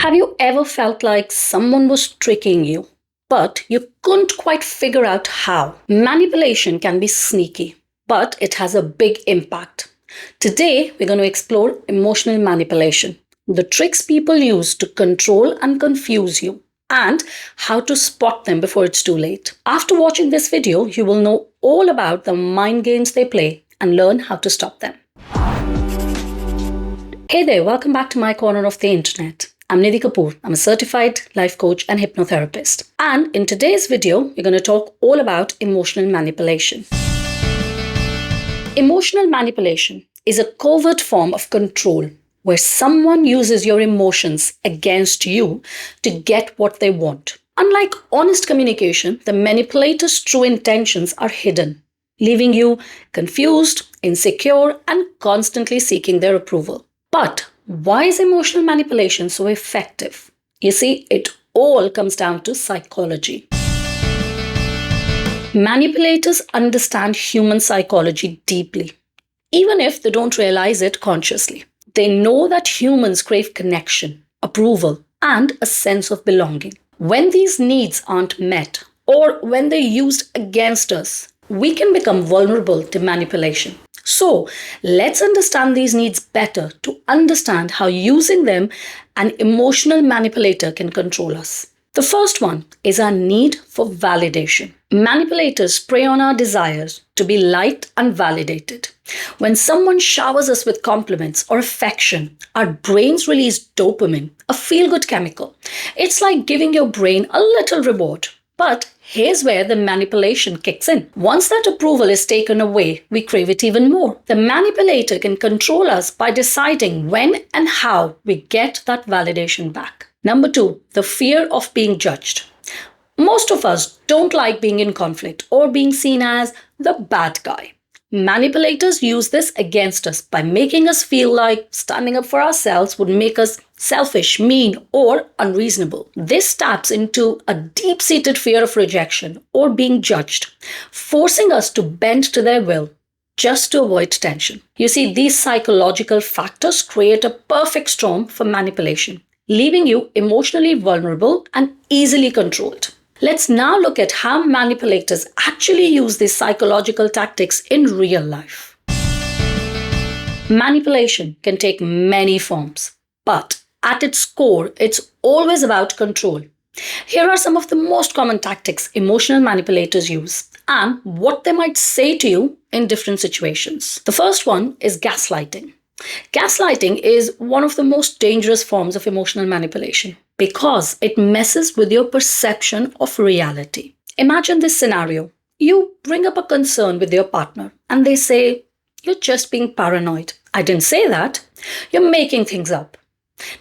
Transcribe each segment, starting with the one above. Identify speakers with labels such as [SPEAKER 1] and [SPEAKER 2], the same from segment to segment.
[SPEAKER 1] Have you ever felt like someone was tricking you, but you couldn't quite figure out how? Manipulation can be sneaky, but it has a big impact. Today, we're going to explore emotional manipulation, the tricks people use to control and confuse you, and how to spot them before it's too late. After watching this video, you will know all about the mind games they play and learn how to stop them. Hey there, welcome back to my corner of the internet. I'm Nidhi Kapoor. I'm a certified life coach and hypnotherapist. And in today's video, we're going to talk all about emotional manipulation. Emotional manipulation is a covert form of control where someone uses your emotions against you to get what they want. Unlike honest communication, the manipulator's true intentions are hidden, leaving you confused, insecure, and constantly seeking their approval. But why is emotional manipulation so effective? You see, it all comes down to psychology. Manipulators understand human psychology deeply, even if they don't realize it consciously. They know that humans crave connection, approval, and a sense of belonging. When these needs aren't met, or when they're used against us, we can become vulnerable to manipulation. So, let's understand these needs better to understand how using them an emotional manipulator can control us. The first one is our need for validation. Manipulators prey on our desires to be liked and validated. When someone showers us with compliments or affection, our brains release dopamine, a feel-good chemical. It's like giving your brain a little reward. But here's where the manipulation kicks in. Once that approval is taken away, we crave it even more. The manipulator can control us by deciding when and how we get that validation back. Number 2, the fear of being judged. Most of us don't like being in conflict or being seen as the bad guy. Manipulators use this against us by making us feel like standing up for ourselves would make us selfish, mean, or unreasonable. This taps into a deep-seated fear of rejection or being judged, forcing us to bend to their will just to avoid tension. You see, these psychological factors create a perfect storm for manipulation, leaving you emotionally vulnerable and easily controlled. Let's now look at how manipulators actually use these psychological tactics in real life. Manipulation can take many forms, but at its core, it's always about control. Here are some of the most common tactics emotional manipulators use and what they might say to you in different situations. The first one is gaslighting. Gaslighting is one of the most dangerous forms of emotional manipulation because it messes with your perception of reality. Imagine this scenario. You bring up a concern with your partner and they say, "You're just being paranoid." "I didn't say that. You're making things up."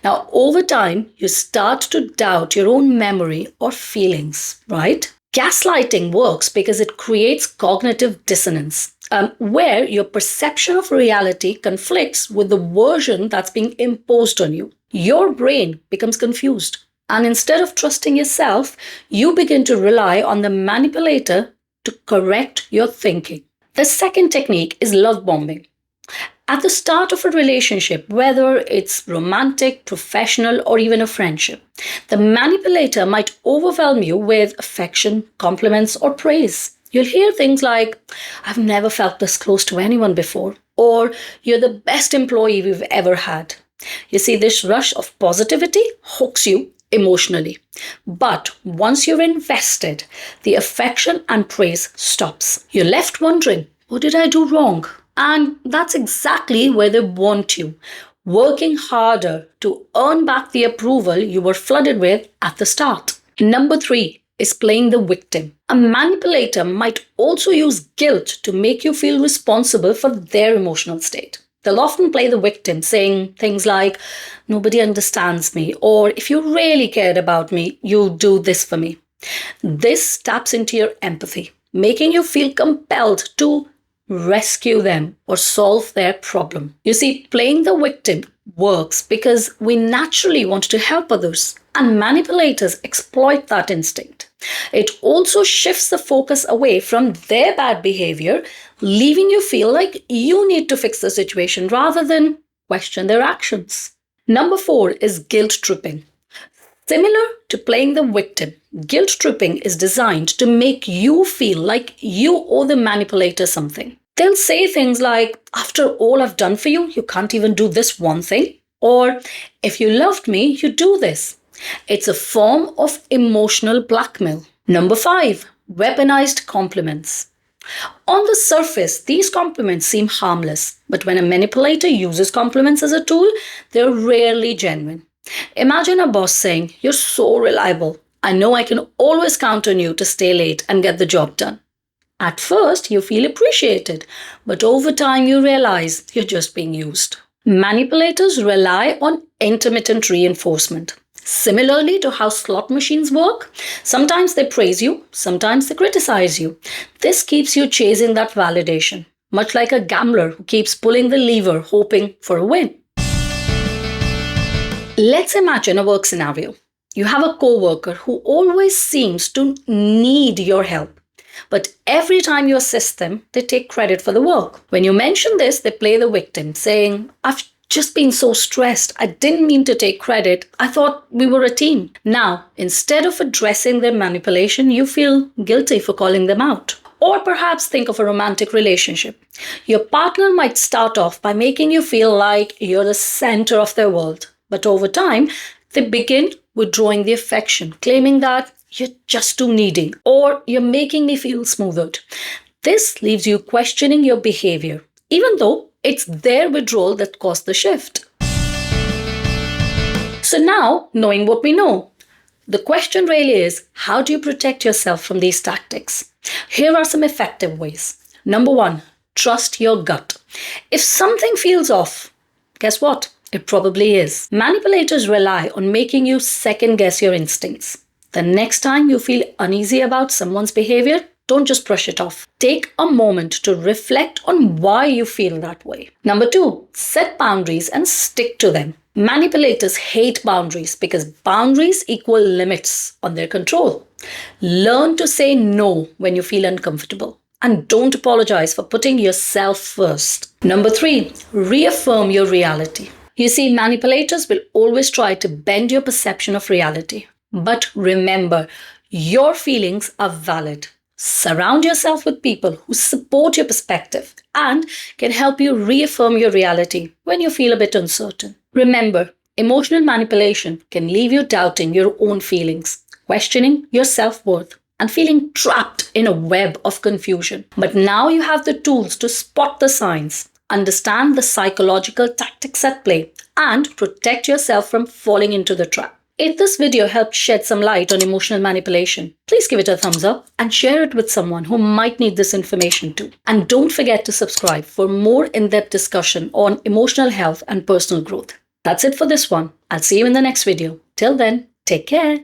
[SPEAKER 1] Now, over time, you start to doubt your own memory or feelings, right? Gaslighting works because it creates cognitive dissonance, where your perception of reality conflicts with the version that's being imposed on you. Your brain becomes confused, and instead of trusting yourself, you begin to rely on the manipulator to correct your thinking. The second technique is love bombing. At the start of a relationship, whether it's romantic, professional, or even a friendship, the manipulator might overwhelm you with affection, compliments, or praise. You'll hear things like, "I've never felt this close to anyone before," or "You're the best employee we've ever had." You see, this rush of positivity hooks you emotionally. But once you're invested, the affection and praise stops. You're left wondering, what did I do wrong? And that's exactly where they want you, working harder to earn back the approval you were flooded with at the start. Number 3 is playing the victim. A manipulator might also use guilt to make you feel responsible for their emotional state. They'll often play the victim, saying things like, "Nobody understands me," or "If you really cared about me, you'd do this for me." This taps into your empathy, making you feel compelled to rescue them or solve their problem. You see, playing the victim works because we naturally want to help others, and manipulators exploit that instinct. It also shifts the focus away from their bad behavior, leaving you feel like you need to fix the situation rather than question their actions. Number 4 is guilt tripping. Similar to playing the victim, guilt tripping is designed to make you feel like you owe the manipulator something. They'll say things like, after all I've done for you, you can't even do this one thing. Or, if you loved me, you'd do this. It's a form of emotional blackmail. Number 5, weaponized compliments. On the surface, these compliments seem harmless, but when a manipulator uses compliments as a tool, they're rarely genuine. Imagine a boss saying, "You're so reliable. I know I can always count on you to stay late and get the job done." At first, you feel appreciated, but over time, you realize you're just being used. Manipulators rely on intermittent reinforcement. Similarly to how slot machines work, sometimes they praise you, sometimes they criticize you. This keeps you chasing that validation, much like a gambler who keeps pulling the lever hoping for a win. Let's imagine a work scenario. You have a coworker who always seems to need your help, but every time you assist them, they take credit for the work. When you mention this, they play the victim, saying, "I've just been so stressed. I didn't mean to take credit. I thought we were a team." Now, instead of addressing their manipulation, you feel guilty for calling them out. Or perhaps think of a romantic relationship. Your partner might start off by making you feel like you're the center of their world. But over time, they begin withdrawing the affection, claiming that "you're just too needy" or "you're making me feel smothered." This leaves you questioning your behavior, even though it's their withdrawal that caused the shift. So now, knowing what we know, the question really is, how do you protect yourself from these tactics? Here are some effective ways. Number 1, trust your gut. If something feels off, guess what? It probably is. Manipulators rely on making you second guess your instincts. The next time you feel uneasy about someone's behavior, don't just brush it off. Take a moment to reflect on why you feel that way. Number 2, set boundaries and stick to them. Manipulators hate boundaries because boundaries equal limits on their control. Learn to say no when you feel uncomfortable. And don't apologize for putting yourself first. Number 3, reaffirm your reality. You see, manipulators will always try to bend your perception of reality. But remember, your feelings are valid. Surround yourself with people who support your perspective and can help you reaffirm your reality when you feel a bit uncertain. Remember, emotional manipulation can leave you doubting your own feelings, questioning your self-worth, and feeling trapped in a web of confusion. But now you have the tools to spot the signs, understand the psychological tactics at play, and protect yourself from falling into the trap. If this video helped shed some light on emotional manipulation, please give it a thumbs up and share it with someone who might need this information too. And don't forget to subscribe for more in-depth discussion on emotional health and personal growth. That's it for this one. I'll see you in the next video. Till then, take care.